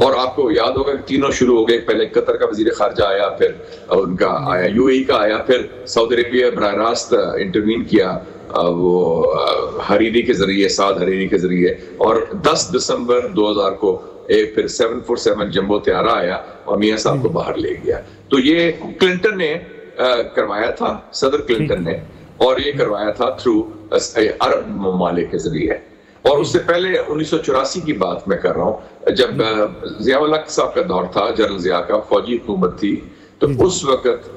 اور آپ کو یاد ہوگا کہ تینوں شروع ہو گئے، پہلے قطر کا وزیر خارجہ آیا، پھر ان کا آیا یو اے ای کا آیا، پھر سعودی عربیہ براہ راست انٹروین کیا وہ حریری کے ذریعے، سعد حریری کے ذریعے، اور 10 دسمبر 2000 کو ایک پھر 747 جمبو طیارہ آیا اور میاں صاحب کو باہر لے گیا. تو یہ کلنٹن نے کروایا تھا، صدر کلنٹن نے، اور یہ کروایا تھا تھرو عرب ممالک کے ذریعے. اور اس سے پہلے 1984 کی بات میں کر رہا ہوں، جب ضیاء الحق صاحب کا دور تھا، جنرل ضیاء کا، فوجی حکومت تھی، تو اس وقت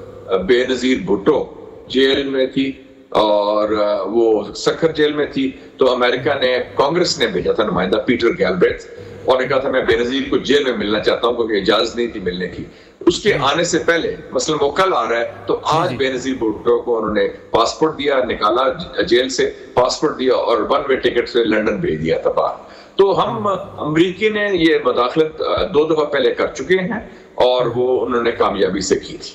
بے نظیر بھٹو جیل میں تھی اور وہ سکھر جیل میں تھی. تو امریکہ نے، کانگریس نے بھیجا تھا نمائندہ پیٹر گیلبریٹ، اور نے کہا تھا میں بے نظیر کو جیل میں ملنا چاہتا ہوں کیونکہ اجازت نہیں تھی ملنے کی. اس کے آنے سے پہلے، مثلا وہ کل آ رہا ہے، تو آج بے نظیر بھٹو کو انہوں نے پاسپورٹ دیا، نکالا جیل سے، پاسپورٹ دیا اور 1 وے ٹکٹ سے لندن بھیج دیا تھا باہر. تو ہم امریکی نے یہ مداخلت 2 دفعہ پہلے کر چکے ہیں اور وہ انہوں نے کامیابی سے کی تھی.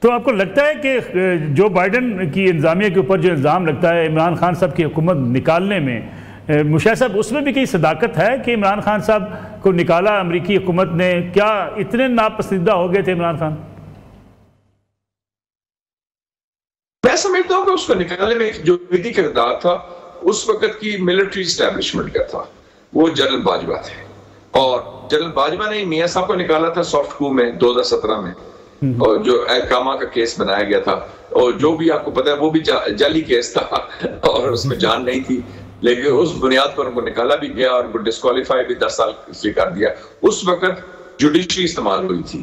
تو آپ کو لگتا ہے کہ جو بائیڈن کی انتظامیہ کے اوپر جو الزام لگتا ہے عمران خان صاحب کی حکومت نکالنے میں، مشاہد صاحب اس میں بھی کئی صداقت ہے کہ عمران خان صاحب کو نکالا امریکی حکومت نے؟ کیا اتنے ناپسندیدہ ہو گئے تھے عمران خان؟ میں سمجھتا ہوں کہ اس کو نکالنے میں جو قیدی کردار تھا اس وقت کی ملٹری اسٹیبلشمنٹ کا تھا، وہ جنرل باجوہ تھے. اور جنرل باجوہ نے میاں صاحب کو نکالا تھا سافٹ کو میں 2017 میں، اور جو احکامہ کا کیس بنایا گیا تھا، اور جو بھی آپ کو پتا ہے وہ بھی جعلی کیس تھا اور اس میں جان نہیں تھی، لیکن اس بنیاد پر ان کو نکالا بھی گیا اور ان کو ڈسکوالیفائی بھی 10 سال سے کر دیا. اس وقت جوڈیشری استعمال ہوئی تھی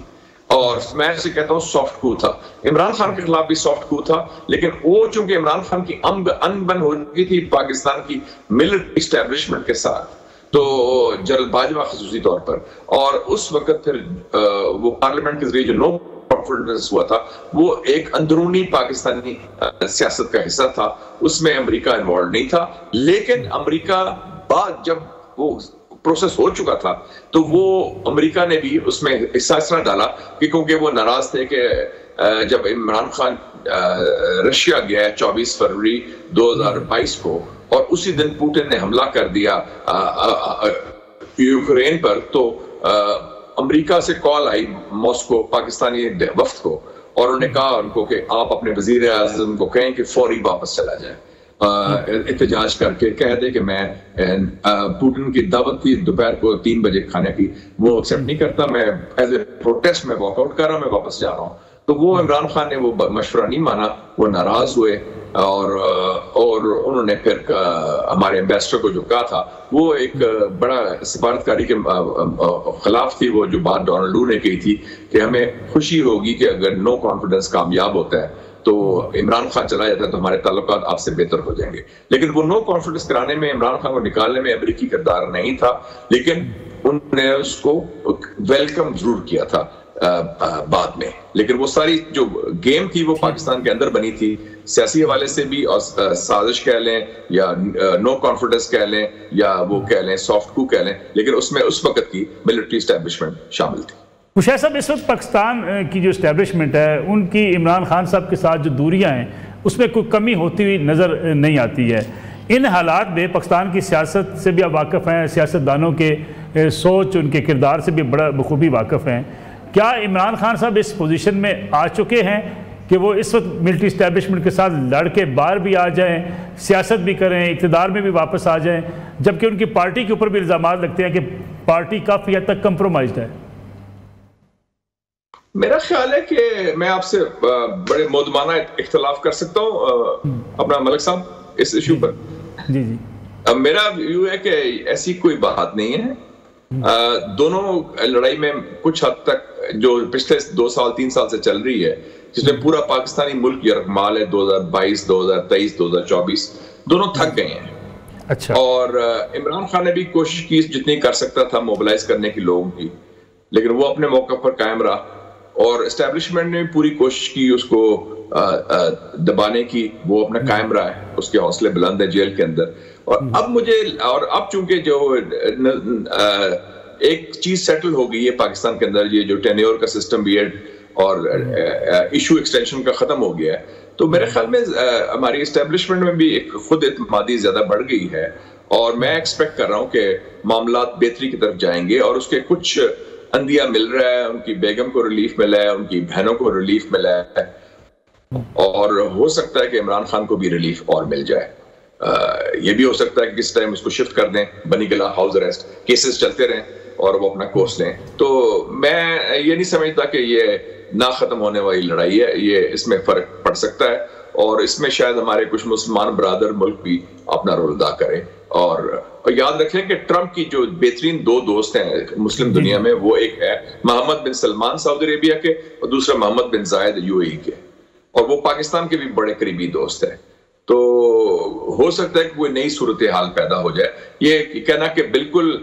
اور میں اسے کہتا ہوں سافٹ کو تھا. عمران خان کے خلاف بھی سافٹ کو تھا، لیکن وہ چونکہ عمران خان کی انبن ہو چکی تھی پاکستان کی ملٹری اسٹیبلشمنٹ کے ساتھ، تو جنرل باجوہ خصوصی طور پر، اور اس وقت پھر وہ پارلیمنٹ کے ذریعے جو نو کانفیڈنس ہوا تھا وہ ایک اندرونی پاکستانی سیاست کا حصہ تھا، اس میں امریکہ انوالو نہیں تھا. لیکن امریکہ بعد جب وہ پروسیس ہو چکا تھا تو وہ امریکہ نے بھی اس میں حصہ اس طرح ڈالا کہ کیونکہ وہ ناراض تھے کہ جب عمران خان رشیا گیا 24 فروری 2022 کو، اور اسی دن پوٹن نے حملہ کر دیا یوکرین پر، تو امریکہ سے کال آئی ماسکو پاکستانی وفد کو، اور انہوں نے کہا ان کو کہ آپ اپنے وزیر اعظم کو کہیں کہ فوری واپس چلا جائے، احتجاج کر کے کہہ دے کہ میں پوٹن کی دعوت تھی دوپہر کو 3 بجے کھانے کی، وہ ایکسیپٹ نہیں کرتا، میں ایز اے پروٹیسٹ میں واک آؤٹ کر رہا ہوں، میں واپس جا رہا ہوں. تو وہ عمران خان نے وہ مشورہ نہیں مانا، وہ ناراض ہوئے، اور انہوں نے پھر ہمارے ایمبیسڈر کو جو کہا تھا وہ ایک بڑا سفارتکاری کے خلاف تھی، وہ جو بات ڈونلڈ لو نے کہی تھی کہ ہمیں خوشی ہوگی کہ اگر نو کانفیڈنس کامیاب ہوتا ہے تو عمران خان چلا جاتا ہے تو ہمارے تعلقات آپ سے بہتر ہو جائیں گے. لیکن وہ نو کانفیڈنس کرانے میں، عمران خان کو نکالنے میں امریکی کردار نہیں تھا، لیکن انہوں نے اس کو ویلکم ضرور کیا تھا بعد میں. لیکن وہ ساری جو گیم تھی وہ پاکستان کے اندر بنی تھی، سیاسی حوالے سے بھی، اور سازش کہہ لیں یا نو کانفیڈنس کہہ لیں یا وہ کہہ لیں سافٹ کو کہہ لیں، لیکن اس میں اس وقت کی ملٹری اسٹیبلشمنٹ شامل تھی. مشاہد صاحب، اس وقت پاکستان کی جو اسٹیبلشمنٹ ہے ان کی عمران خان صاحب کے ساتھ جو دوریاں ہیں اس میں کوئی کمی ہوتی ہوئی نظر نہیں آتی ہے. ان حالات میں پاکستان کی سیاست سے بھی آپ واقف ہیں، سیاستدانوں کے سوچ، ان کے کردار سے بھی بڑا بخوبی واقف ہیں. کیا عمران خان صاحب اس پوزیشن میں آ چکے ہیں کہ وہ اس وقت ملٹری اسٹیبلشمنٹ کے ساتھ لڑ کے باہر بھی آ جائیں، سیاست بھی کریں، اقتدار میں بھی واپس آ جائیں، جبکہ ان کی پارٹی کے اوپر بھی الزامات لگتے ہیں کہ پارٹی کافی حد تک کمپرومائزڈ ہے؟ میرا خیال ہے کہ میں آپ سے بڑے مودمانہ اختلاف کر سکتا ہوں اپنا ملک صاحب اس ایشو پر. جی جی. میرا ویو ہے کہ ایسی کوئی بات نہیں ہے. دونوں لڑائی میں کچھ حد تک جو پچھلے 2 سال 3 سال سے چل رہی ہے، جس میں پورا پاکستانی ملک یرغمال ہے، 2022 2023 2024 دونوں تھک گئے ہیں. اچھا. اور عمران خان نے بھی کوشش کی جتنی کر سکتا تھا موبلائز کرنے کی لوگوں کی، لیکن وہ اپنے موقع پر قائم رہا، اور اسٹیبلشمنٹ نے بھی پوری کوشش کی اس کو دبانے کی، وہ اپنا قائم رہا ہے، اس کے حوصلے بلند ہیں جیل کے اندر. اور اب چونکہ جو ایک چیز سیٹل ہو گئی ہے پاکستان کے اندر، یہ جو ٹینیور کا سسٹم بھی ہے اور ایشو ایکسٹینشن کا ختم ہو گیا ہے، تو میرے خیال میں ہماری اسٹیبلشمنٹ میں بھی ایک خود اعتمادی زیادہ بڑھ گئی ہے، اور میں ایکسپیکٹ کر رہا ہوں کہ معاملات بہتری کی طرف جائیں گے، اور اس کے کچھ اندیا مل رہا ہے، ان کی بیگم کو ریلیف ملا ہے، ان کی بہنوں کو ریلیف ملا ہے، اور ہو سکتا ہے کہ عمران خان کو بھی ریلیف اور مل جائے. یہ بھی ہو سکتا ہے کہ کس ٹائم اس کو شفٹ کر دیں بنی گلا ہاؤس اریسٹ، کیسز چلتے رہیں اور وہ اپنا کورس لیں. تو میں یہ نہیں سمجھتا کہ یہ نہ ختم ہونے والی لڑائی ہے، یہ اس میں فرق پڑ سکتا ہے، اور اس میں شاید ہمارے کچھ مسلمان برادر ملک بھی اپنا رول ادا کریں. اور یاد رکھیں کہ ٹرمپ کی جو بہترین دو دوست ہیں مسلم دنیا میں، وہ ایک ہے محمد بن سلمان سعودی عربیہ کے، اور دوسرا محمد بن زائد UAE کے، اور وہ پاکستان کے بھی بڑے قریبی دوست ہیں. تو ہو سکتا ہے کہ کوئی نئی صورتحال پیدا ہو جائے. یہ کہنا کہ بالکل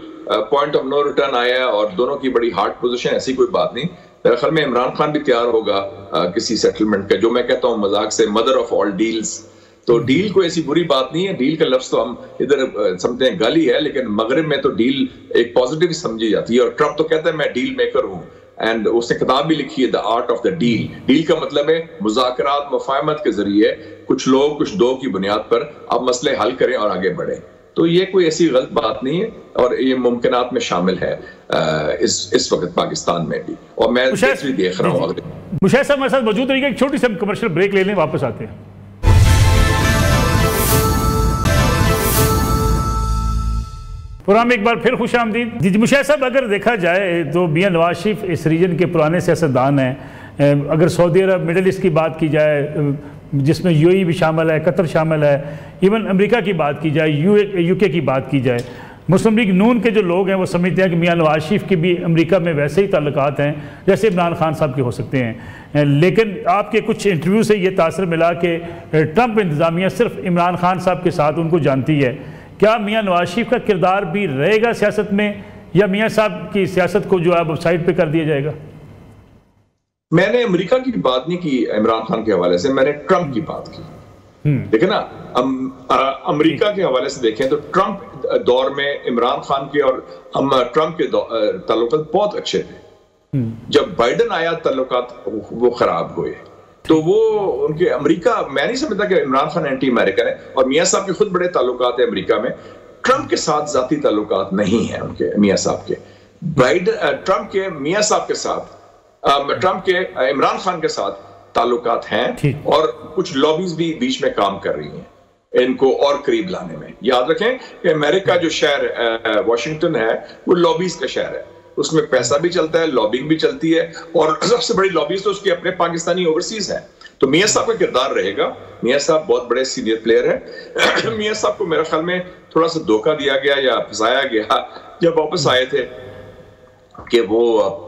پوائنٹ آف نو ریٹرن آیا ہے اور دونوں کی بڑی ہارڈ پوزیشن، ایسی کوئی بات نہیں. میرے خیال میں عمران خان بھی تیار ہوگا کسی سیٹلمنٹ کا، جو میں کہتا ہوں مذاق سے مدر آف آل ڈیلز. تو ڈیل کوئی ایسی بری بات نہیں ہے، ڈیل کا لفظ تو ہم ادھر سمجھتے ہیں گالی ہے، لیکن مغرب میں تو ڈیل ایک پازیٹیو سمجھی جاتی ہے، اور ٹرمپ تو کہتا ہے میں ڈیل میکر ہوں. اینڈ اس نے کتاب بھی لکھی ہے the art of the deal. Deal کا مطلب ہے مذاکرات، مفاہمت کے ذریعے کچھ لوگ کچھ دو کی بنیاد پر آپ مسئلے حل کریں اور آگے بڑھیں. تو یہ کوئی ایسی غلط بات نہیں ہے، اور یہ ممکنات میں شامل ہے اس وقت پاکستان میں بھی، اور میں دیکھ رہا ہوں. مشاہد صاحب ہمارے ساتھ موجود رہیے گا، ایک چھوٹی سی ہم کمرشل بریک لے لیں، واپس آتے ہیں. پروگرام میں ایک بار پھر خوش آمدید. جی مشاہد صاحب، اگر دیکھا جائے تو میاں نواز شریف اس ریجن کے پرانے سیاستدان ہیں. اگر سعودی عرب، مڈل ایسٹ کی بات کی جائے جس میں UAE بھی شامل ہے، قطر شامل ہے، ایون امریکہ کی بات کی جائے، UK کی بات کی جائے، مسلم لیگ نون کے جو لوگ ہیں وہ سمجھتے ہیں کہ میاں نواز شریف کے بھی امریکہ میں ویسے ہی تعلقات ہیں جیسے عمران خان صاحب کے ہو سکتے ہیں. لیکن آپ کے کچھ انٹرویو سے یہ تاثر ملا کہ ٹرمپ انتظامیہ صرف عمران خان صاحب کے ساتھ ان کو جانتی ہے. کیا میاں نواز شریف کا کردار بھی رہے گا سیاست میں، یا میاں صاحب کی سیاست کو جو ہے اب سائڈ پہ کر دیا جائے گا؟ میں نے امریکہ کی بات نہیں کی عمران خان کے حوالے سے، میں نے ٹرمپ کی بات کی. دیکھیں نا، امریکہ کے حوالے سے دیکھیں تو ٹرمپ دور میں عمران خان کے اور ٹرمپ کے تعلقات بہت اچھے تھے. جب بائیڈن آیا تعلقات وہ خراب ہوئے. تو وہ ان کے امریکہ، میں نہیں سمجھتا کہ عمران خان اینٹی امریکن ہے، اور میاں صاحب کے خود بڑے تعلقات ہیں امریکہ میں. ٹرمپ کے ساتھ ذاتی تعلقات نہیں ہیں ان کے میاں صاحب کے. ٹرمپ کے میاں صاحب کے ساتھ، ٹرمپ کے عمران خان کے ساتھ تعلقات ہیں، اور کچھ لابیز بھی بیچ میں کام کر رہی ہیں ان کو اور قریب لانے میں. یاد رکھیں کہ امریکہ جو شہر واشنگٹن ہے وہ لابیز کا شہر ہے، اس میں پیسہ بھی چلتا ہے، لابنگ بھی چلتی ہے، اور سب سے بڑی لابیز تو اس کے اپنے پاکستانی اوورسیز ہیں. تو میاں صاحب کا کردار رہے گا. میاں صاحب بہت بڑے سینئر پلیئر ہیں. میاں صاحب کو میرے خیال میں تھوڑا سا دھوکہ دیا گیا یا پھنسایا گیا جب واپس آئے تھے کہ وہ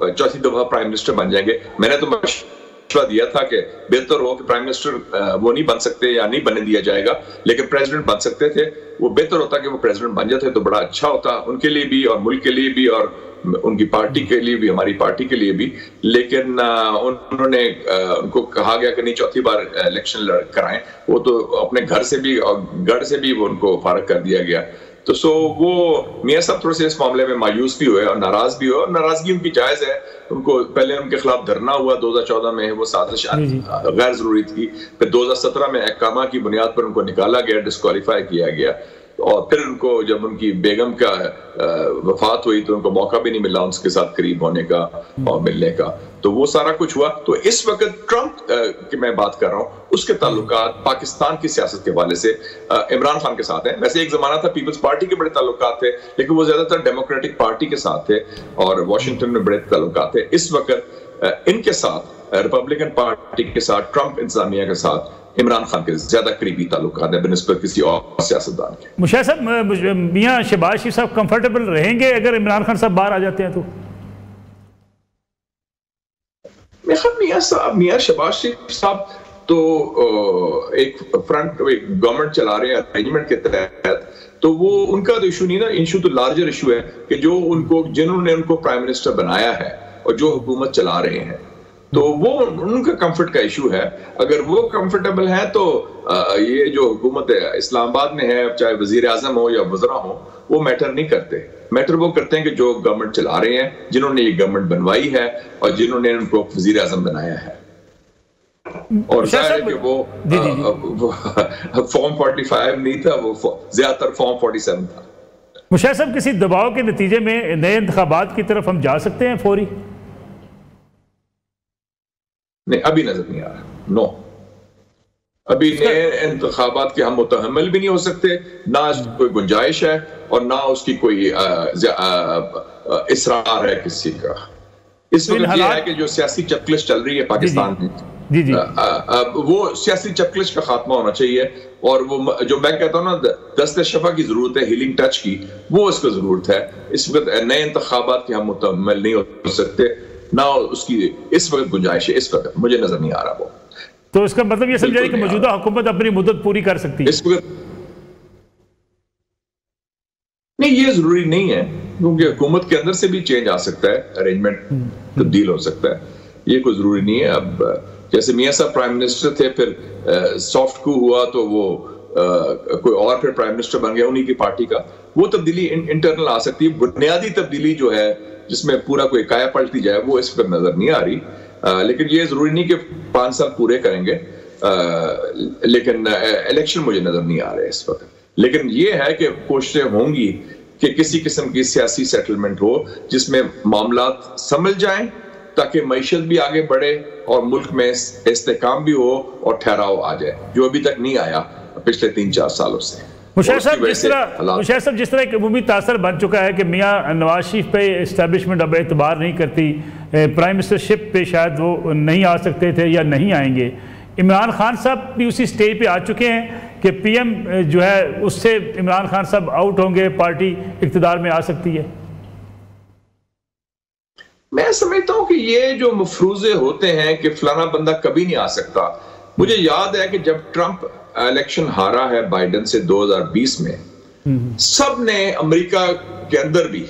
چوتھی دفعہ پرائم منسٹر بن جائیں گے. میں نے تو مشورہ دیا تھا کہ بہتر ہو کہ پرائم منسٹر وہ نہیں بن سکتے یا نہیں بننے دیا جائے گا، لیکن پریزیڈنٹ بن سکتے تھے. وہ بہتر ہوتا کہ وہ پریزیڈنٹ بن جاتے تو بڑا اچھا ہوتا ان کے لیے بھی اور ملک کے لیے بھی اور ان کی پارٹی کے لیے بھی، ہماری پارٹی کے لیے بھی. لیکن انہوں نے ان کو کہا گیا کہ نہیں چوتھی بار الیکشن کرائیں. وہ تو اپنے گھر سے بھی اور گڑھ سے بھی وہ ان کو فارغ کر دیا گیا. تو وہ میاں صاحب تھوڑے سے اس معاملے میں مایوس بھی ہوئے اور ناراض بھی ہوئے، اور ناراضگی ان کی جائز ہے. ان کو پہلے ان کے خلاف دھرنا ہوا 2014 میں، وہ سازش غیر ضروری تھی. پھر 2017 میں احکامہ کی بنیاد پر ان کو نکالا گیا، ڈسکوالیفائی کیا گیا. اور پھر ان کو جب ان کی بیگم کا وفات ہوئی تو ان کو موقع بھی نہیں ملا ان کے ساتھ قریب ہونے کا اور ملنے کا. تو وہ سارا کچھ ہوا. تو اس وقت ٹرمپ کی میں بات کر رہا ہوں، اس کے تعلقات پاکستان کی سیاست کے حوالے سے عمران خان کے ساتھ ہیں. ویسے ایک زمانہ تھا پیپلز پارٹی کے بڑے تعلقات تھے، لیکن وہ زیادہ تر ڈیموکریٹک پارٹی کے ساتھ تھے اور واشنگٹن میں بڑے تعلقات تھے. اس وقت ان کے ساتھ ریپبلکن پارٹی کے ساتھ، ٹرمپ انتظامیہ کے ساتھ عمران خان کے زیادہ قریبی تعلقات ہیں بنسبت کسی اور سیاستدان کے. مشاہد صاحب، میاں شہباز شریف صاحب کمفرٹیبل رہیں گے اگر عمران خان صاحب باہر آ جاتے ہیں تو؟ میاں شہباز شریف صاحب تو ایک فرنٹ گورنمنٹ چلا رہے ہیں ارینجمنٹ کے تحت. تو وہ ان کا تو ایشو نہیں نا، ایشو تو لارجر ایشو ہے کہ جو جنہوں نے ان کو پرائم منسٹر بنایا ہے اور جو حکومت چلا رہے ہیں، تو وہ ان کا کمفرٹ کا ایشو ہے. اگر وہ کمفرٹیبل ہیں تو یہ جو حکومت اسلام آباد میں ہے، چاہے وزیر اعظم ہو یا وزراء ہو، وہ میٹر نہیں کرتے. میٹر وہ کرتے ہیں کہ جو گورنمنٹ چلا رہے ہیں، جنہوں نے یہ گورنمنٹ بنوائی ہے اور جنہوں نے ان کو وزیر اعظم بنایا ہے. اور ظاہر ہے کہ وہ فارم 45 نہیں تھا، وہ زیادہ تر فارم 47 تھا۔ مشاہد صاحب، کسی دباؤ کے نتیجے میں نئے انتخابات کی طرف ہم جا سکتے ہیں فوری؟ نہیں، ابھی نظر نہیں آ رہا، نو۔ ابھی نئے انتخابات کے ہم متحمل بھی نہیں ہو سکتے، نہ اس کی کوئی گنجائش ہے اور نہ اس کی کوئی اصرار ہے کسی کا۔ اس وقت یہ ہے کہ جو سیاسی چپکلش چل رہی ہے پاکستان میں، وہ سیاسی چپکلش کا خاتمہ ہونا چاہیے، اور وہ جو میں کہتا ہوں نا دست شفا کی ضرورت ہے، ہیلنگ ٹچ کی، وہ اس کو ضرورت ہے۔ اس وقت نئے انتخابات کے ہم متحمل نہیں ہو سکتے، نہ اس کی اس وقت گنجائش ہے، اس وقت مجھے نظر نہیں آ رہا وہ۔ تو اس کا مطلب یہ سمجھا کہ موجودہ حکومت اپنی مدت پوری کر سکتی ہے؟ اس وقت نہیں، یہ ضروری نہیں ہے، کیونکہ حکومت کے اندر سے بھی چینج آ سکتا ہے، ارینجمنٹ تبدیل ہو سکتا ہے، یہ کوئی ضروری نہیں ہے۔ اب جیسے میاں صاحب پرائم منسٹر تھے، پھر سافٹ کو ہوا تو وہ کوئی اور پھر پرائم منسٹر بن گیا انہی کی پارٹی کا، وہ تبدیلی انٹرنل آ سکتی ہے۔ بنیادی تبدیلی جو ہے جس میں پورا کوئی کایا پلٹی جائے، وہ اس پر نظر نہیں آ رہی، لیکن یہ ضروری نہیں کہ 5 سال پورے کریں گے، لیکن الیکشن مجھے نظر نہیں آ رہے اس وقت۔ لیکن یہ ہے کہ کوششیں ہوں گی کہ کسی قسم کی سیاسی سیٹلمنٹ ہو جس میں معاملات سمجھ جائیں، تاکہ معیشت بھی آگے بڑھے اور ملک میں استحکام بھی ہو اور ٹھہراؤ آ جائے، جو ابھی تک نہیں آیا پچھلے 3-4 سالوں سے۔ مشاہد صاحب، جس طرح ایک عمومی تاثر بن چکا ہے کہ میاں نواز شریف پہ اسٹیبلشمنٹ اب اعتبار نہیں کرتی، پرائم منسٹر شپ پہ شاید وہ نہیں آ سکتے تھے یا نہیں آئیں گے، عمران خان صاحب بھی اسی سٹیج پہ آ چکے ہیں کہ پی ایم جو ہے اس سے عمران خان صاحب آؤٹ ہوں گے، پارٹی اقتدار میں آ سکتی ہے؟ میں سمجھتا ہوں کہ یہ جو مفروضے ہوتے ہیں کہ فلانا بندہ کبھی نہیں آ سکتا، مجھے یاد ہے کہ جب ٹرمپ الیکشن ہارا ہے بائیڈن سے 2020 میں، سب نے امریکہ کے اندر بھی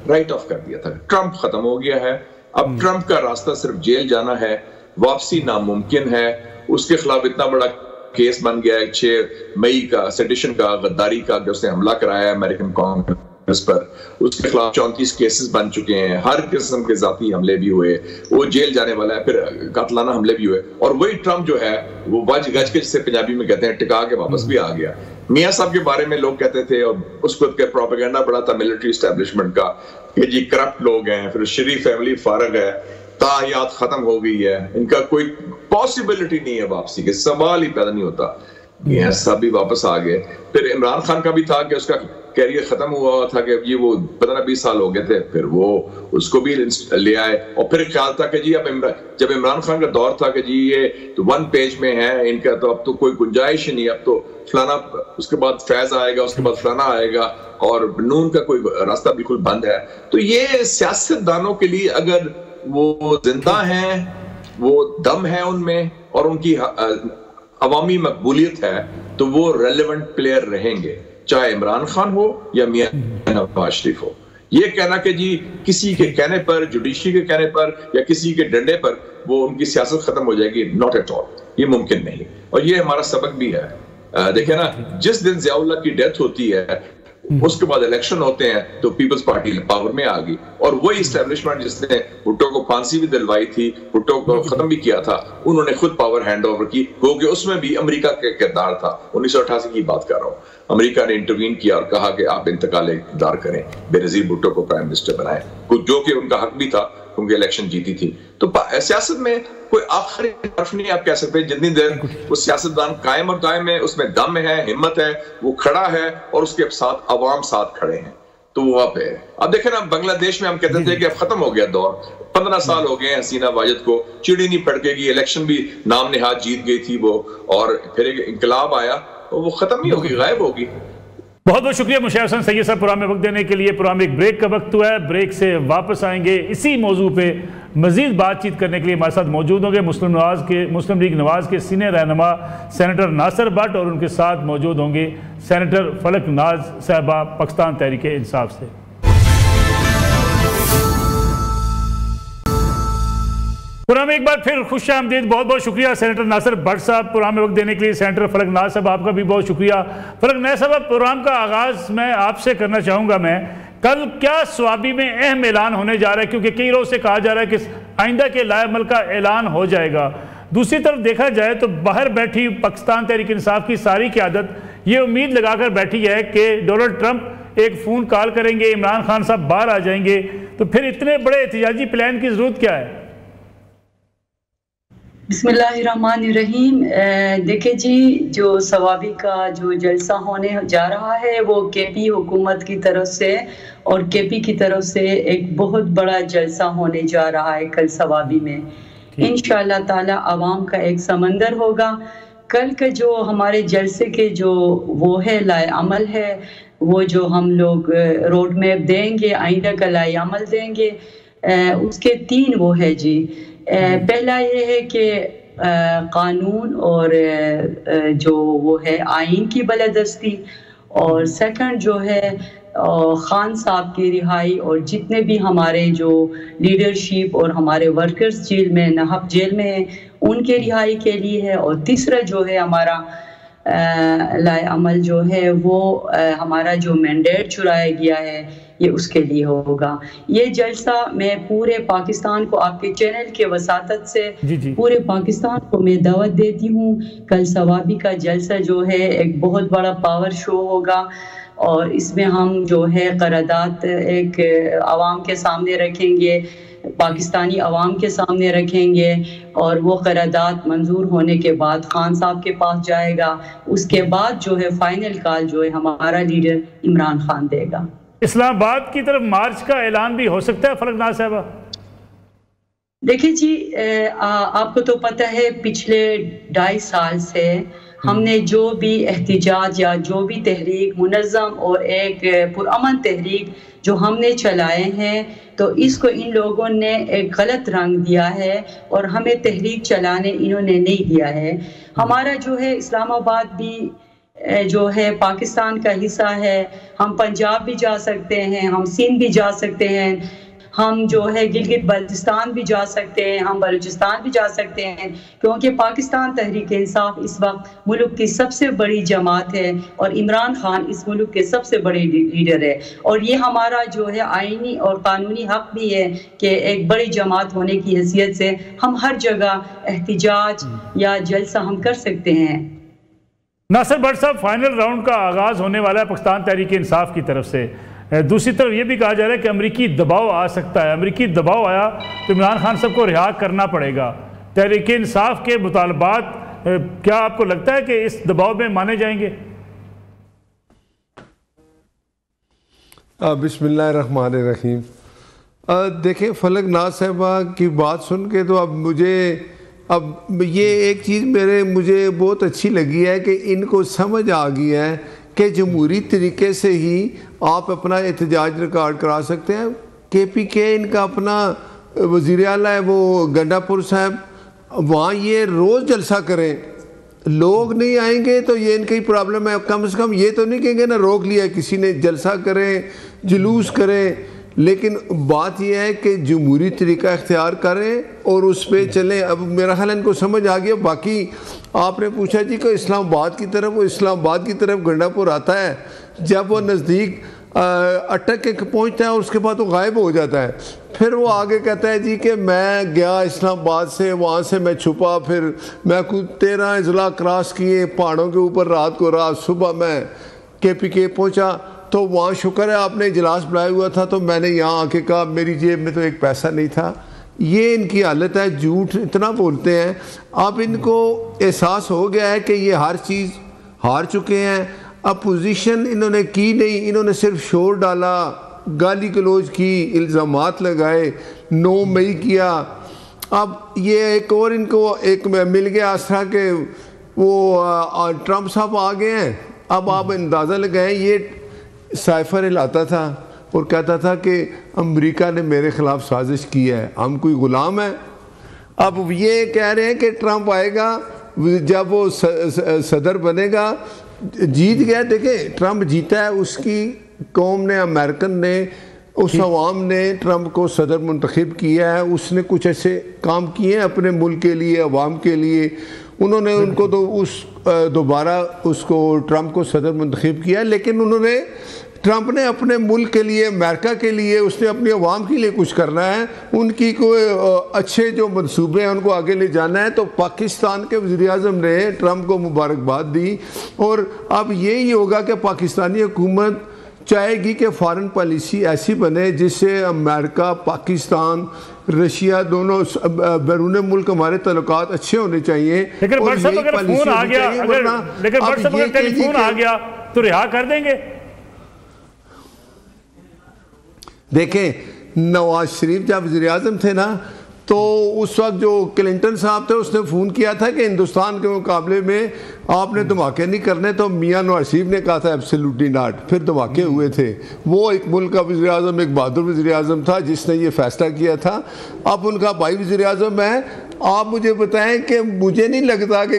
رائٹ آف کر دیا تھا، ٹرمپ ختم ہو گیا ہے، اب ٹرمپ کا راستہ صرف جیل جانا ہے، واپسی ناممکن ہے، اس کے خلاف اتنا بڑا کیس بن گیا ہے 6 مئی کا، سیڈیشن کا، غداری کا، جو اس نے حملہ کرایا ہے امریکن کانگریس پر، اس کے خلاف 34 کیسز بن چکے ہیں، ہر قسم کے ذاتی حملے بھی ہوئے، وہ جیل جانے والا ہے، پھر قاتلانہ حملے بھی ہوئے، اور وہی ٹرمپ جو ہے وہ بج گج کے جسے پنجابی میں کہتے ہیں ٹکا کے واپس بھی آ گیا۔ میاں صاحب کے بارے میں لوگ کہتے تھے، اور اس وقت کا پروپیگنڈا بڑا تھا ملٹری اسٹیبلشمنٹ کا کہ جی کرپٹ لوگ ہیں، پھر شریف فیملی فارغ ہے، تاحیات ختم ہو گئی ہے، ان کا کوئی پاسبلٹی نہیں ہے واپسی کے، سوال ہی پیدا نہیں ہوتا۔ میاں صاحب بھی واپس آ گئے، پھر عمران خان کا بھی تھا کہ اس کا کیریئر ختم ہوا تھا کہ یہ وہ 15-20 سال ہو گئے تھے، پھر وہ اس کو بھی لے آئے، اور پھر خیال تھا کہ جی اب جب عمران خان کا دور تھا کہ جی یہ تو 1 پیج میں ہے ان کا، تو اب تو کوئی گنجائش ہی نہیں، اب تو فلانا، اس کے بعد فیض آئے گا، اس کے بعد فلانا آئے گا، اور نون کا کوئی راستہ بالکل بند ہے۔ تو یہ سیاست دانوں کے لیے اگر وہ زندہ ہیں، وہ دم ہے ان میں، اور ان کی عوامی مقبولیت ہے، تو وہ ریلیونٹ پلیئر رہیں گے، چاہے عمران خان ہو یا میاں نواز شریف ہو۔ یہ کہنا کہ جی کسی کے کہنے پر، جوڈیشری کے کہنے پر یا کسی کے ڈنڈے پر وہ ان کی سیاست ختم ہو جائے گی، ناٹ ایٹ آل، یہ ممکن نہیں، اور یہ ہمارا سبق بھی ہے۔ دیکھیں نا، جس دن ضیاء اللہ کی ڈیتھ ہوتی ہے اس کے بعد الیکشن ہوتے ہیں تو پیپلز پارٹی پاور میں آ گئی، اور وہی اسٹیبلشمنٹ جس نے بھٹو کو پھانسی بھی دلوائی تھی، بھٹو کو ختم بھی کیا تھا، انہوں نے خود پاور ہینڈ اوور کی، کیونکہ اس میں بھی امریکہ کا کردار تھا۔ 1988 کی بات کر رہا ہوں، امریکہ نے انٹروین کیا اور کہا کہ آپ انتقال اقتدار کریں، بےنظیر بھٹو کو پرائم منسٹر بنائیں، جو کہ ان کا حق بھی تھا کیونکہ الیکشن جیتی تھی۔ تو سیاست میں کوئی آخری طرف نہیں آپ کہہ سکتے، جتنی دیر وہ سیاستدان قائم اور دائم ہے، اس میں دم ہے، ہمت ہے، وہ کھڑا ہے، اور اس کے ساتھ عوام ساتھ کھڑے ہیں، تو وہ وہاں پہ ہے۔ اب دیکھیں نا، بنگلہ دیش میں ہم کہتے تھے کہ اب ختم ہو گیا دور، 15 سال ہو گئے حسینہ واجد کو، چڑی نہیں پھڑکے گی، الیکشن بھی نام نہاد جیت گئی تھی وہ، اور پھر ایک انقلاب آیا، وہ ختم ہی ہوگی، غائب ہوگی۔ بہت بہت شکریہ مشاہد حسن سید صاحب پروگرام میں وقت دینے کے لیے۔ پروگرام ایک بریک کا وقت ہوا ہے، بریک سے واپس آئیں گے، اسی موضوع پہ مزید بات چیت کرنے کے لیے ہمارے ساتھ موجود ہوں گے مسلم لیگ نواز کے سینئر رہنما سینیٹر ناصر بٹ، اور ان کے ساتھ موجود ہوں گے سینیٹر فلک ناز صاحبہ پاکستان تحریک انصاف سے۔ پروگرام ایک بار پھر خوش آمدید، بہت بہت شکریہ سینیٹر ناصر بٹ صاحب پروگرام میں وقت دینے کے لیے۔ سینیٹر فلک ناز صاحب آپ کا بھی بہت شکریہ۔ فلک ناز صاحب، پروگرام کا آغاز میں آپ سے کرنا چاہوں گا، میں کل کیا سوابی میں اہم اعلان ہونے جا رہا ہے، کیونکہ کئی روز سے کہا جا رہا ہے کہ آئندہ کے لائحہ عمل کا اعلان ہو جائے گا، دوسری طرف دیکھا جائے تو باہر بیٹھی پاکستان تحریک انصاف کی ساری قیادت یہ امید لگا کر بیٹھی ہے کہ ڈونلڈ ٹرمپ ایک فون کال کریں گے، عمران خان صاحب باہر آ جائیں گے، تو پھر اتنے بڑے احتجاجی پلان کی ضرورت کیا ہے؟ بسم اللہ الرحمن الرحیم۔ دیکھیں جی، جو ثوابی کا جو جلسہ ہونے جا رہا ہے وہ کے پی حکومت کی طرف سے اور کے پی کی طرف سے ایک بہت بڑا جلسہ ہونے جا رہا ہے کل ثوابی میں۔ انشاءاللہ تعالی عوام کا ایک سمندر ہوگا۔ کل کے جو ہمارے جلسے کے جو وہ ہے لائے عمل ہے، وہ جو ہم لوگ روڈ میپ دیں گے، آئندہ کا لائے عمل دیں گے، اس کے 3 وہ ہے جی۔ پہلا یہ ہے کہ قانون اور جو وہ ہے آئین کی بالادستی، اور سیکنڈ جو ہے خان صاحب کی رہائی اور جتنے بھی ہمارے جو لیڈرشپ اور ہمارے ورکرز جیل میں نہب جیل میں ہیں ان کے رہائی کے لیے ہے، اور تیسرا جو ہے ہمارا لائے عمل جو ہے وہ ہمارا جو مینڈیٹ چرایا گیا ہے یہ اس کے لیے ہوگا۔ یہ جلسہ میں پورے پاکستان کو آپ کے چینل کے وساطت سے پورے پاکستان کو میں دعوت دیتی ہوں۔ کل ثوابی کا جلسہ جو ہے ایک بہت بڑا پاور شو ہوگا، اور اس میں ہم جو ہے قرارداد ایک عوام کے سامنے رکھیں گے، پاکستانی عوام کے سامنے رکھیں گے، اور وہ قرارداد منظور ہونے کے بعد خان صاحب کے پاس جائے گا۔ اس کے بعد جو ہے فائنل کال جو ہے ہمارا لیڈر عمران خان دے گا۔ اسلام آباد کی طرف مارچ کا اعلان بھی ہو سکتا ہے فلک ناز صاحبہ؟ دیکھیں جی، آپ کو تو پتہ ہے پچھلے 2.5 سال سے ہم نے جو بھی احتجاج یا جو بھی تحریک منظم اور ایک پرامن تحریک جو ہم نے چلائے ہیں، تو اس کو ان لوگوں نے ایک غلط رنگ دیا ہے اور ہمیں تحریک چلانے انہوں نے نہیں دیا ہے۔ ہمارا جو ہے اسلام آباد بھی جو ہے پاکستان کا حصہ ہے، ہم پنجاب بھی جا سکتے ہیں، ہم سندھ بھی جا سکتے ہیں، ہم جو ہے گلگت بلتستان بھی جا سکتے ہیں، ہم بلوچستان بھی جا سکتے ہیں، کیونکہ پاکستان تحریک انصاف اس وقت ملک کی سب سے بڑی جماعت ہے اور عمران خان اس ملک کے سب سے بڑے لیڈر ہے، اور یہ ہمارا جو ہے آئینی اور قانونی حق بھی ہے کہ ایک بڑی جماعت ہونے کی حیثیت سے ہم ہر جگہ احتجاج یا جلسہ ہم کر سکتے ہیں۔ ناصر بٹ صاحب، فائنل راؤنڈ کا آغاز ہونے والا ہے پاکستان تحریک انصاف کی طرف سے، دوسری طرف یہ بھی کہا جا رہا ہے کہ امریکی دباؤ آ سکتا ہے، امریکی دباؤ آیا تو عمران خان صاحب کو رہا کرنا پڑے گا۔ تحریک انصاف کے مطالبات کیا آپ کو لگتا ہے کہ اس دباؤ میں مانے جائیں گے؟ بسم اللہ الرحمن الرحیم۔ دیکھیں فلک ناز صاحبہ کی بات سن کے تو اب یہ ایک چیز مجھے بہت اچھی لگی ہے کہ ان کو سمجھ آ گئی ہے کہ جمہوری طریقے سے ہی آپ اپنا احتجاج ریکارڈ کرا سکتے ہیں۔ کے پی کے ان کا اپنا وزیر اعلیٰ ہے وہ گنڈا پور صاحب، وہاں یہ روز جلسہ کریں، لوگ نہیں آئیں گے تو یہ ان کی پرابلم ہے، کم سے کم یہ تو نہیں کہیں گے نا روک لیا کسی نے، جلسہ کریں، جلوس کریں، لیکن بات یہ ہے کہ جمہوری طریقہ اختیار کریں اور اس پہ چلیں۔ اب میرا خیال ان کو سمجھ آ گیا۔ باقی آپ نے پوچھا جی کہ اسلام آباد کی طرف، وہ اسلام آباد کی طرف گنڈا پور آتا ہے، جب وہ نزدیک اٹک کے پہنچتا ہے اور اس کے بعد وہ غائب ہو جاتا ہے، پھر وہ آگے کہتا ہے جی کہ میں گیا اسلام آباد سے، وہاں سے میں چھپا، پھر میں کچھ 13 اضلاع کراس کیے پہاڑوں کے اوپر، رات صبح میں کے پی کے پہنچا، تو وہاں شکر ہے آپ نے اجلاس بلائے ہوا تھا تو میں نے یہاں آ کے کہا میری جیب میں تو ایک پیسہ نہیں تھا۔ یہ ان کی حالت ہے، جھوٹ اتنا بولتے ہیں۔ اب ان کو احساس ہو گیا ہے کہ یہ ہر چیز ہار چکے ہیں، اپوزیشن انہوں نے کی نہیں، انہوں نے صرف شور ڈالا، گالی گلوچ کی، الزامات لگائے، 9 مئی کیا۔ اب یہ ایک اور ان کو ایک مل گیا آسرا کہ وہ ٹرمپ صاحب آ گئے ہیں۔ اب آپ اندازہ لگائیں، یہ سائفر ہلاتا تھا اور کہتا تھا کہ امریکہ نے میرے خلاف سازش کی ہے، ہم کوئی غلام ہیں۔ اب یہ کہہ رہے ہیں کہ ٹرمپ آئے گا، جب وہ صدر بنے گا، جیت گیا۔ دیکھیں ٹرمپ جیتا ہے، اس کی قوم نے، امریکن نے، اس عوام نے ٹرمپ کو صدر منتخب کیا ہے، اس نے کچھ ایسے کام کیے ہیں اپنے ملک کے لیے، عوام کے لیے، انہوں نے ان کو تو دوبارہ اس کو ٹرمپ کو صدر منتخب کیا، لیکن انہوں نے ٹرمپ نے اپنے ملک کے لیے، امریکہ کے لیے، اس نے اپنی عوام کے لیے کچھ کرنا ہے، ان کی کوئی اچھے جو منصوبے ہیں ان کو آگے لے جانا ہے، تو پاکستان کے وزیر اعظم نے ٹرمپ کو مبارکباد دی، اور اب یہی ہوگا کہ پاکستانی حکومت چاہے گی کہ فارن پالیسی ایسی بنے جس سے امریکہ، پاکستان، رشیا دونوں بیرون ملک ہمارے تعلقات اچھے ہونے چاہیے۔ لیکن بٹ صاحب اگر فون آ گیا، لیکن بٹ صاحب اگر ٹیلی فون آ گیا تو رہا کر دیں گے؟ دیکھیں نواز شریف جب وزیر اعظم تھے نا، تو اس وقت جو کلنٹن صاحب تھے اس نے فون کیا تھا کہ ہندوستان کے مقابلے میں آپ نے دھماکے نہیں کرنے، تو میاں نواز شریف نے کہا تھا ایبسلیوٹلی ناٹ، پھر دھماکے ہوئے تھے۔ وہ ایک ملک کا وزیر اعظم، ایک بہادر وزیر اعظم تھا جس نے یہ فیصلہ کیا تھا۔ اب ان کا بھائی وزیر اعظم ہے۔ آپ مجھے بتائیں کہ مجھے نہیں لگتا کہ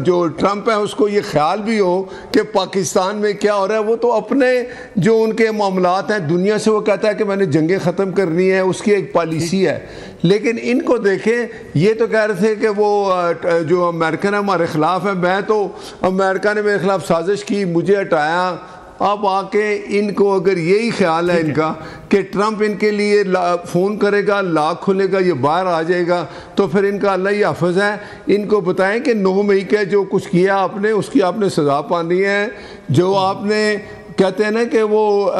جو ٹرمپ ہے اس کو یہ خیال بھی ہو کہ پاکستان میں کیا ہو رہا ہے۔ وہ تو اپنے جو ان کے معاملات ہیں دنیا سے، وہ کہتا ہے کہ میں نے جنگیں ختم کرنی ہے، اس کی ایک پالیسی ہے۔ لیکن ان کو دیکھیں، یہ تو کہہ رہے تھے کہ وہ جو امریکن ہمارے خلاف ہے، میں تو امریکہ نے میرے خلاف سازش کی، مجھے ہٹایا۔ اب آ کے ان کو اگر یہی خیال ہے ان کا کہ ٹرمپ ان کے لیے فون کرے گا، لاک کھلے گا، یہ باہر آ جائے گا، تو پھر ان کا اللہ ہی حافظ ہے۔ ان کو بتائیں کہ 9 مئی کے جو کچھ کیا آپ نے، اس کی آپ نے سزا پانی ہے۔ جو آپ نے کہتے ہیں نا کہ وہ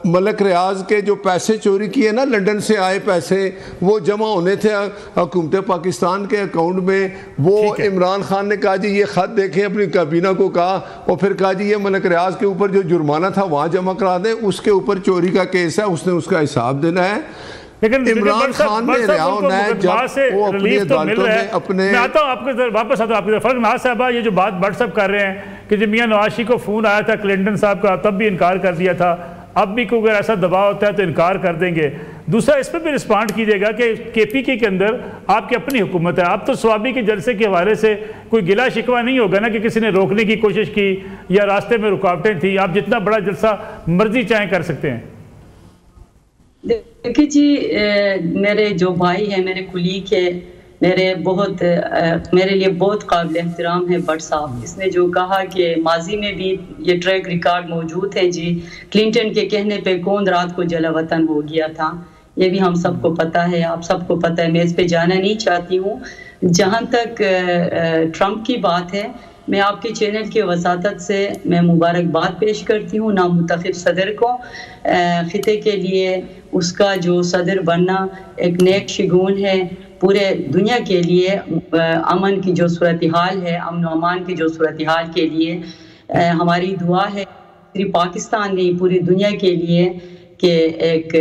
ملک ریاض کے جو پیسے چوری کیے نا، لنڈن سے آئے پیسے، وہ جمع ہونے تھے حکومت پاکستان کے اکاؤنٹ میں، وہ عمران خان نے کہا جی یہ خط دیکھیں، اپنی کابینہ کو کہا، اور پھر کہا جی یہ ملک ریاض کے اوپر جو جرمانہ تھا وہاں جمع کرا دیں، اس کے اوپر چوری کا کیس ہے، اس نے اس کا حساب دینا ہے۔ عمران خان نے رہا ہونا ہے جب وہ اپنی عدالتوں میں اپنے۔ میں آتا ہوں آپ کے واپس آتا ہوں آپ کی طرف۔ فرق ناز صاحبہ یہ جو بات واٹس ایپ کر رہے ہیں کہ جب میاں نواز شریف کو فون آیا تھا کلنٹن صاحب کا، تب بھی انکار کر دیا تھا، اب بھی کوئی اگر ایسا دباؤ ہوتا ہے تو انکار کر دیں گے۔ دوسرا اس پہ بھی رسپانڈ کیجیے گا کہ کے پی کے اندر آپ کی اپنی حکومت ہے، آپ تو سوابی کے جلسے کے حوالے سے کوئی گلا شکوہ نہیں ہوگا نا کہ کسی نے روکنے کی کوشش کی یا راستے میں رکاوٹیں تھیں، آپ جتنا بڑا جلسہ مرضی چاہیں کر سکتے ہیں۔ دیکھیں جی، میرے جو بھائی ہیں، میرے کلیگ ہے، میرے لیے بہت قابل احترام ہے بٹ صاحب۔ اس نے جو کہا کہ ماضی میں بھی یہ ٹریک ریکارڈ موجود ہے جی، کلنٹن کے کہنے پہ کون رات کو جلا وطن ہو گیا تھا، یہ بھی ہم سب کو پتہ ہے، آپ سب کو پتہ ہے، میں اس پہ جانا نہیں چاہتی ہوں۔ جہاں تک ٹرمپ کی بات ہے، میں آپ کے چینل کے وساطت سے میں مبارکباد پیش کرتی ہوں نامنتخب صدر کو، خطے کے لیے اس کا جو صدر بننا ایک نیک شگون ہے۔ پورے دنیا کے لیے امن کی جو صورتحال ہے، امن و امان کی جو صورتحال کے لیے ہماری دعا ہے، صرف پاکستان نہیں پوری دنیا کے لیے، کہ ایک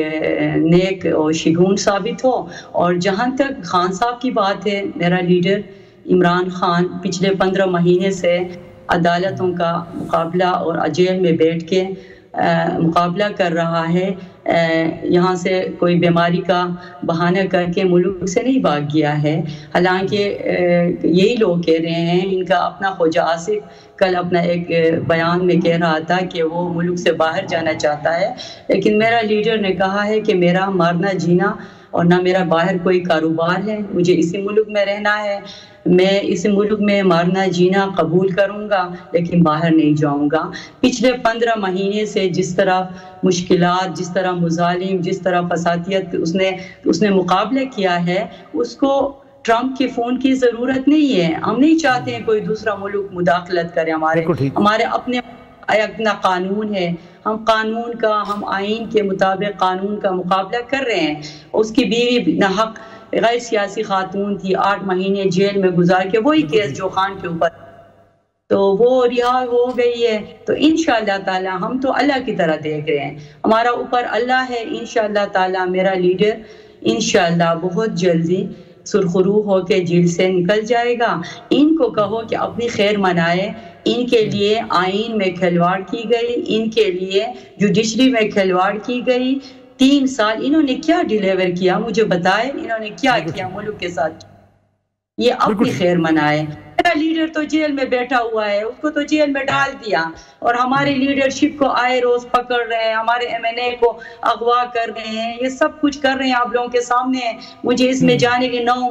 نیک اور شگون ثابت ہو۔ اور جہاں تک خان صاحب کی بات ہے، میرا لیڈر عمران خان پچھلے 15 مہینے سے عدالتوں کا مقابلہ اور جیل میں بیٹھ کے مقابلہ کر رہا ہے، یہاں سے کوئی بیماری کا بہانہ کر کے ملک سے نہیں بھاگ گیا ہے۔ حالانکہ یہی لوگ کہہ رہے ہیں، ان کا اپنا خواجہ آصف کل اپنا ایک بیان میں کہہ رہا تھا کہ وہ ملک سے باہر جانا چاہتا ہے، لیکن میرا لیڈر نے کہا ہے کہ میرا مارنا جینا اور نہ میرا باہر کوئی کاروبار ہے، مجھے اسی ملک میں رہنا ہے، میں اس ملک میں مارنا جینا قبول کروں گا لیکن باہر نہیں جاؤں گا۔ پچھلے 15 مہینے سے جس طرح مشکلات، جس طرح مظالم، جس طرح فسادیت اس نے مقابلہ کیا ہے، اس کو ٹرمپ کے فون کی ضرورت نہیں ہے۔ ہم نہیں چاہتے ہیں کوئی دوسرا ملک مداخلت کرے، ہمارے اپنے اپنا قانون ہے، ہم قانون کا، ہم آئین کے مطابق قانون کا مقابلہ کر رہے ہیں۔ اس کی بیوی ناحق غیر سیاسی خاتون تھی، 8 مہینے جیل میں گزار کے، وہی کیس جو خان کے اوپر، تو وہ رہا ہو گئی ہے۔ تو انشاءاللہ تعالی ہم تو اللہ کی طرح دیکھ رہے ہیں، ہمارا اوپر اللہ ہے۔ انشاءاللہ تعالی میرا لیڈر انشاءاللہ بہت جلدی سرخرو ہو کے جیل سے نکل جائے گا۔ ان کو کہو کہ اپنی خیر منائے، ان کے لیے آئین میں کھلواڑ کی گئی، ان کے لیے جوڈیشری میں کھلواڑ کی گئی۔ 3 سال انہوں نے کیا ڈیلیور کیا، مجھے بتائے، انہوں نے کیا کیا ملک کے ساتھ؟ یہ اپنی خیر منائے۔ میرا لیڈر تو جیل میں بیٹھا ہوا ہے، اس کو تو جیل میں ڈال دیا، اور ہمارے لیڈرشپ کو آئے روز پکڑ رہے ہیں، ہمارے MNA کو اغوا کر رہے ہیں، یہ سب کچھ کر رہے ہیں، آپ لوگوں کے سامنے ہے۔ مجھے اس میں جانے کے 9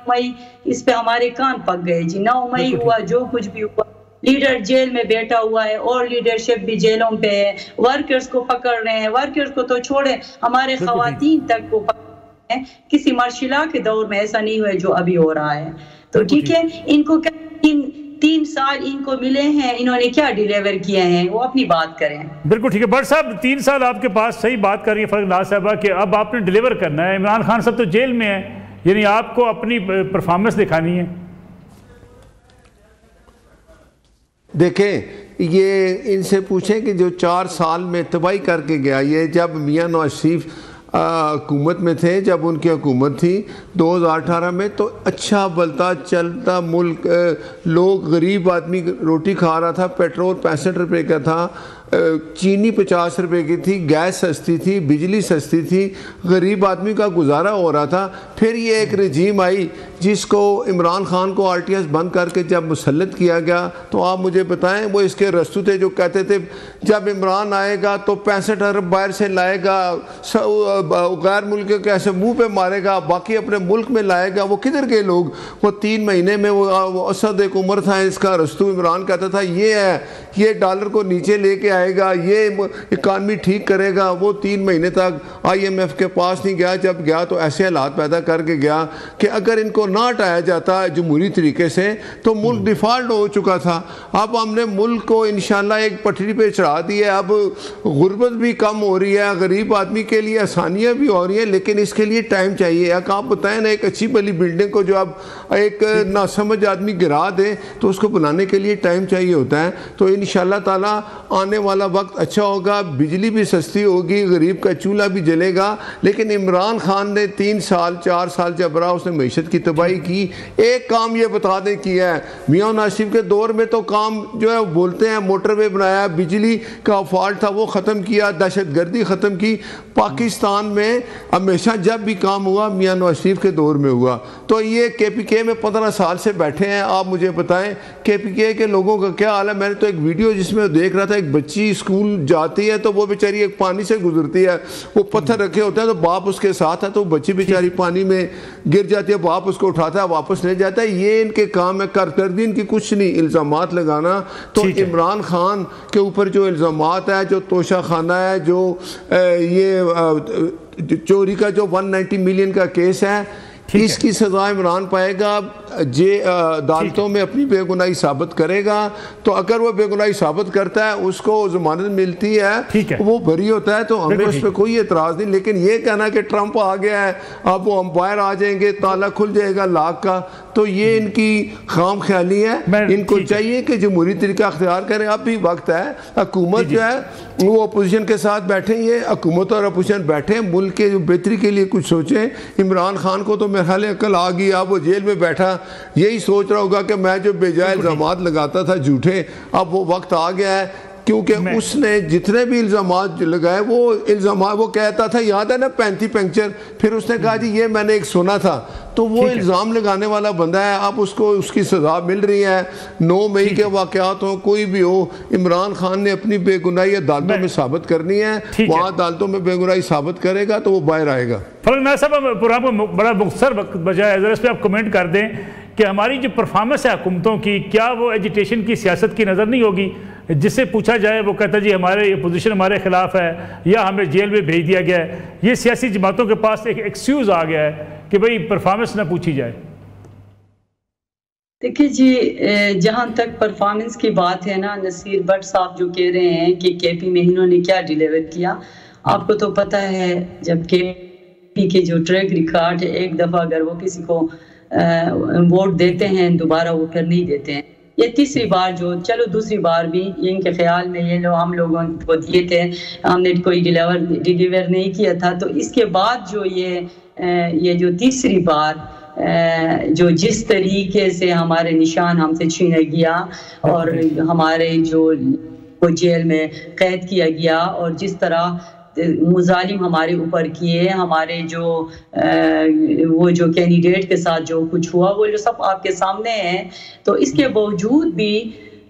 مئی اس پہ ہمارے کان پک گئے جی۔ 9 مئی ہوا، جو کچھ بھی ہوا لیڈر جیل میں بیٹھا ہوا ہے اور لیڈرشپ بھی جیلوں پہ ہے، ورکرز کو پکڑ رہے ہیں، ورکرز کو تو چھوڑیں، ہمارے خواتین تک کو پکڑ رہے ہیں۔ کسی مارشلا کے دور میں ایسا نہیں ہوا جو ابھی ہو رہا ہے۔ تو ٹھیک ہے، ان کو 3 سال ان کو ملے ہیں، انہوں نے کیا ڈیلیور کیے ہیں، وہ اپنی بات کریں۔ بالکل ٹھیک ہے بٹ صاحب، 3 سال آپ کے پاس، صحیح بات کر رہی ہے فلک ناز صاحبہ کہ اب آپ نے ڈیلیور کرنا ہے۔ عمران خان صاحب تو جیل میں ہیں، یعنی آپ کو اپنی پرفارمنس دکھانی ہے۔ دیکھیں، یہ ان سے پوچھیں کہ جو 4 سال میں تباہی کر کے گیا، یہ جب میاں نواز شریف حکومت میں تھے، جب ان کی حکومت تھی 2018 میں، تو اچھا بلتا چلتا ملک، لوگ، غریب آدمی روٹی کھا رہا تھا، پیٹرول 65 روپے کا تھا، چینی 50 روپے کی تھی، گیس سستی تھی، بجلی سستی تھی، غریب آدمی کا گزارا ہو رہا تھا۔ پھر یہ ایک رجیم آئی جس کو عمران خان کو RTS بند کر کے جب مسلط کیا گیا، تو آپ مجھے بتائیں، وہ اس کے رستو تھے جو کہتے تھے جب عمران آئے گا تو 65 ارب باہر سے لائے گا، غیر ملک کے ایسے منہ پہ مارے گا، باقی اپنے ملک میں لائے گا۔ وہ کدھر گئے لوگ؟ وہ 3 مہینے میں وہ اسد ایک عمر تھا، اس کا رستو عمران کہتا تھا یہ ہے، یہ ڈالر کو نیچے لے کے آئے گا، یہ اکانومی ٹھیک کرے گا۔ وہ 3 مہینے تک IMF کے پاس نہیں گیا، جب گیا تو ایسے حالات پیدا کر کے گیا کہ اگر ان کو نہ ہٹایا جاتا جمہوری طریقے سے تو ملک ڈیفالٹ ہو چکا تھا۔ اب ہم نے ملک کو انشاءاللہ ایک پٹری پہ چڑھا دی ہے، اب غربت بھی کم ہو رہی ہے، غریب آدمی کے لیے آسانیاں بھی ہو رہی ہیں، لیکن اس کے لیے ٹائم چاہیے۔ آپ بتائیں نا، ایک اچھی بلی بلڈنگ کو جو اب ایک ناسمجھ آدمی گرا دے تو اس کو بنانے کے لیے ٹائم چاہیے ہوتا ہے۔ تو انشاءاللہ تعالیٰ آنے والا وقت اچھا ہوگا، بجلی بھی سستی ہوگی، غریب کا چولہا بھی جلے گا۔ لیکن عمران خان نے 3 سال 4 سال جب رہا، اس نے معیشت کی تباہی کی۔ ایک کام یہ بتا دیں کیا ہے، میاں نواز شریف کے دور میں تو کام جو ہے بولتے ہیں موٹر وے بنایا، بجلی کا فالٹ تھا وہ ختم کیا، دہشت گردی ختم کی۔ پاکستان میں ہمیشہ جب بھی کام ہوا میاں نواز شریف کے دور میں ہوا۔ تو یہ KPK میں 15 سال سے بیٹھے ہیں، آپ مجھے بتائیں KPK کے لوگوں کا کیا حال ہے؟ میں نے تو ایک ویڈیو جس میں دیکھ رہا تھا، ایک بچی اسکول جاتی ہے تو وہ بیچاری ایک پانی سے گزرتی ہے، وہ پتھر رکھے ہوتے ہیں تو باپ اس کے ساتھ ہے، تو بچی بیچاری پانی میں گر جاتی ہے، باپ اس کو اٹھاتا ہے واپس لے جاتا ہے۔ یہ ان کے کام ہے، کارکردگی ان کی کچھ نہیں، الزامات لگانا۔ تو عمران خان کے اوپر جو الزامات ہے، جو توشہ خانہ ہے، جو یہ چوری کا جو 190 ملین کا کیس ہے، اس کی سزا عمران پائے گا، عدالتوں میں اپنی بے گناہی ثابت کرے گا۔ تو اگر وہ بے گناہی ثابت کرتا ہے، اس کو ضمانت ملتی ہے، وہ بری ہوتا ہے، تو ہمیں اس پہ کوئی اعتراض نہیں۔ لیکن یہ کہنا کہ ٹرمپ آ گیا ہے، اب وہ امپائر آ جائیں گے، تالا کھل جائے گا لاکھ کا، تو یہ ان کی خام خیالی ہے۔ ان کو چاہیے کہ جمہوری طریقہ اختیار کریں، اب بھی وقت ہے۔ حکومت جو ہے وہ اپوزیشن کے ساتھ بیٹھیں، یہ حکومت اور اپوزیشن بیٹھیں، ملک کے بہتری کے لیے کچھ سوچیں۔ عمران خان کو تو میرے خیال عقل آ گئی، اب وہ جیل میں بیٹھا یہی سوچ رہا ہوگا کہ میں جو بے جائے الزامات لگاتا تھا جھوٹے، اب وہ وقت آ گیا ہے، کیونکہ اس نے جتنے بھی الزامات لگائے وہ الزامات، وہ کہتا تھا یاد ہے نا 35 پنکچر، پھر اس نے کہا جی یہ میں نے ایک سنا تھا، تو وہ الزام لگانے والا بندہ ہے۔ اب اس کو اس کی سزا مل رہی ہے۔ 9 مئی کے واقعات ہوں، کوئی بھی ہو، عمران خان نے اپنی بے گناہی عدالتوں میں ثابت کرنی ہے، وہاں عدالتوں میں بے گناہی ثابت کرے گا تو وہ باہر آئے گا۔ فلک ناز صاحب، پروگرام کو بڑا مختصر وقت بچا ہے، ذرا اس پہ آپ کمنٹ کر دیں کہ ہماری جو پرفارمنس ہے حکومتوں کی، کیا وہ ایجیٹیشن کی سیاست کی نظر نہیں ہوگی؟ جس سے پوچھا جائے وہ کہتا ہے جی ہمارے اپوزیشن ہمارے خلاف ہے، یا ہمیں جیل میں بھیج دیا گیا ہے۔ یہ سیاسی جماعتوں کے پاس ایک ایکسکیوز آ گیا ہے کہ بھئی پرفارمنس نہ پوچھی جائے۔ دیکھیں جی، جہاں تک پرفارمنس کی بات ہے نا، نصیر بٹ صاحب جو کہہ رہے ہیں کہ KP میں انہوں نے کیا ڈیلیور کیا، آپ کو تو پتہ ہے جب KP کے جو ٹریک ریکارڈ ہے، ایک دفعہ اگر وہ کسی کو ووٹ دیتے ہیں دوبارہ وہ پھر نہیں دیتے ہیں۔ یہ تیسری بار جو، چلو دوسری بار بھی ان کے خیال میں یہ لوگ ہم لوگوں کو دیے تھے، ہم نے کوئی ڈیلیور نہیں کیا تھا۔ تو اس کے بعد جو یہ جو تیسری بار جو جس طریقے سے ہمارے نشان ہم سے چھینا گیا اور ہمارے جو جیل میں قید کیا گیا، اور جس طرح مظالم ہمارے اوپر کیے، ہمارے جو وہ جو کینڈیڈیٹ کے ساتھ جو کچھ ہوا وہ جو سب آپ کے سامنے ہیں۔ تو اس کے باوجود بھی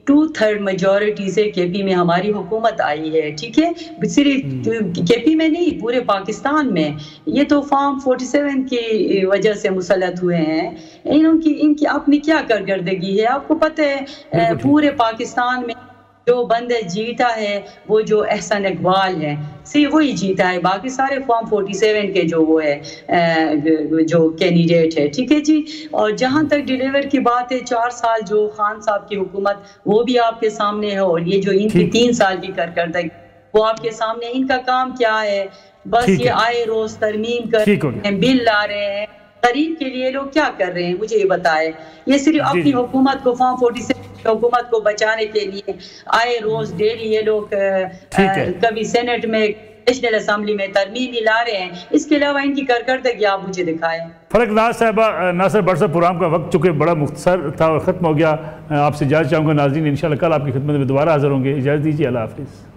2/3 میجورٹی سے کے پی میں ہماری حکومت آئی ہے، ٹھیک ہے، صرف کے پی میں نہیں پورے پاکستان میں۔ یہ تو فارم 47 کی وجہ سے مسلط ہوئے ہیں، ان کی اپنی کیا کارکردگی ہے آپ کو پتہ ہے؟ پورے پاکستان میں جو بندہ جیتا ہے وہ جو احسن اقبال ہے، صرف وہی جیتا ہے، باقی سارے فارم 47 کے جو وہ ہے جو کینڈیڈیٹ ہے، ٹھیک ہے جی۔ اور جہاں تک ڈیلیور کی بات ہے، 4 سال جو خان صاحب کی حکومت وہ بھی آپ کے سامنے ہے، اور یہ جو ان کی 3 سال کی کارکردگی وہ آپ کے سامنے، ان کا کام کیا ہے؟ بس یہ آئے روز ترمیم کر رہے ہیں، بل لا رہے ہیں، غریب کے لیے لوگ کیا کر رہے ہیں مجھے یہ بتائے؟ یہ صرف اپنی حکومت کو فارم 47 حکومت کو بچانے کے لیے آئے روز ڈیلی یہ لوگ کبھی سینٹ میں نیشنل اسمبلی میں ترمیم لا رہے ہیں، اس کے علاوہ ان کی کارکردگی آپ مجھے دکھائیں۔ فلک ناز صاحبہ، ناصر بٹ صاحب، پروگرام کا وقت چونکہ بڑا مختصر تھا اور ختم ہو گیا، آپ سے اجازت چاہوں گا ناظرین، انشاءاللہ کل آپ کی خدمت میں دوبارہ حاضر ہوں گے، اجازت دیجیے، اللہ حافظ۔